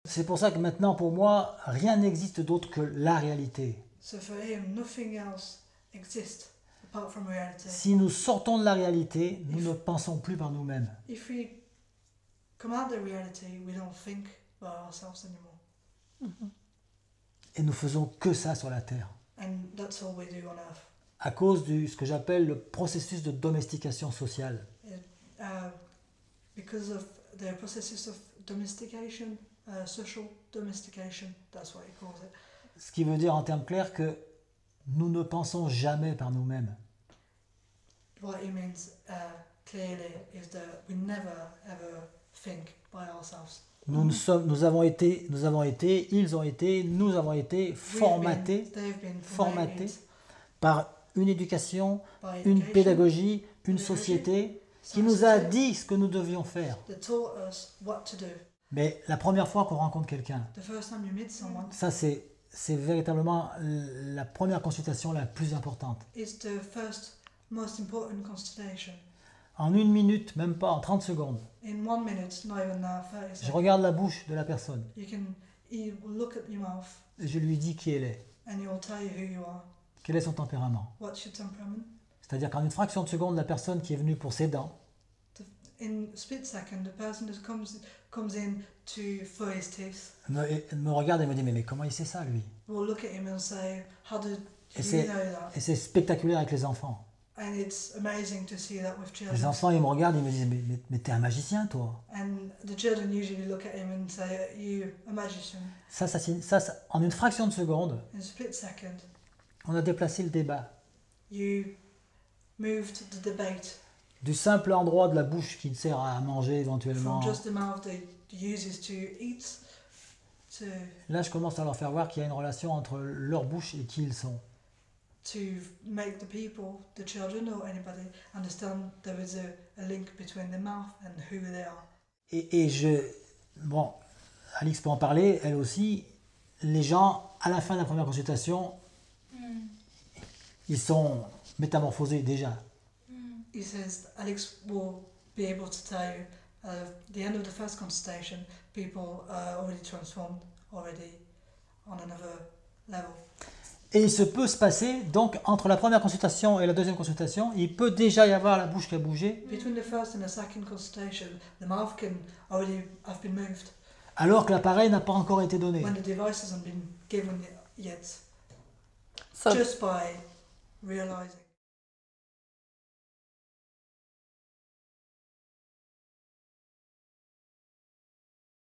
C'est pour ça que maintenant, pour moi, rien n'existe d'autre que la réalité. So for him, nothing else exists apart from reality. Si nous sortons de la réalité, nous ne pensons plus par nous-mêmes. If we come out of reality, we don't think by ourselves anymore. Et nous faisons que ça sur la Terre. And that's all we do on earth. À cause de ce que j'appelle le processus de domestication sociale. Because of the processes of domestication, social domestication, that's what he calls it. Ce qui veut dire en termes clairs que nous ne pensons jamais par nous-mêmes. What he means clearly is that we never ever think by ourselves. Nous avons été, ils ont été, nous avons été formatés par une éducation, une pédagogie, une société qui nous a dit ce que nous devions faire. Mais la première fois qu'on rencontre quelqu'un, ça c'est véritablement la première consultation la plus importante. En 1 minute, même pas, en 30 secondes, je regarde la bouche de la personne et je lui dis qui elle est, quel est son tempérament. C'est-à-dire qu'en une fraction de seconde, la personne qui est venue pour ses dents, in split second, the person that comes in for his teeth me regarde et me dit mais comment il sait ça lui? will look at him and say, how did Et you know that? c'est spectaculaire avec les enfants. And it's amazing to see that with children. Les enfants ils me regardent et ils me disent mais t'es un magicien toi. And the children usually look at him and say, you a magician. Ça, en une fraction de seconde, In a split second, on a déplacé le débat. you moved the debate Du simple endroit de la bouche qui sert à manger éventuellement. from just the mouth that uses to eat to Là, je commence à leur faire voir qu'il y a une relation entre leur bouche et qui ils sont. to make the people, the children or anybody, understand there is a link between the mouth and who they are. Bon, Alix peut en parler, elle aussi, les gens, à la fin de la première consultation, ils sont métamorphosés déjà. He says Alex will be able to tell you the end of the first consultation, people are already transformed, already on another level. Et il se peut se passer, donc entre la première consultation et la deuxième consultation, il peut déjà y avoir la bouche qui a bougé. Between the first and the second consultation, the mouth can already have been moved. Alors que l'appareil n'a pas encore été donné. When the device hasn't been given yet. So Just by realizing.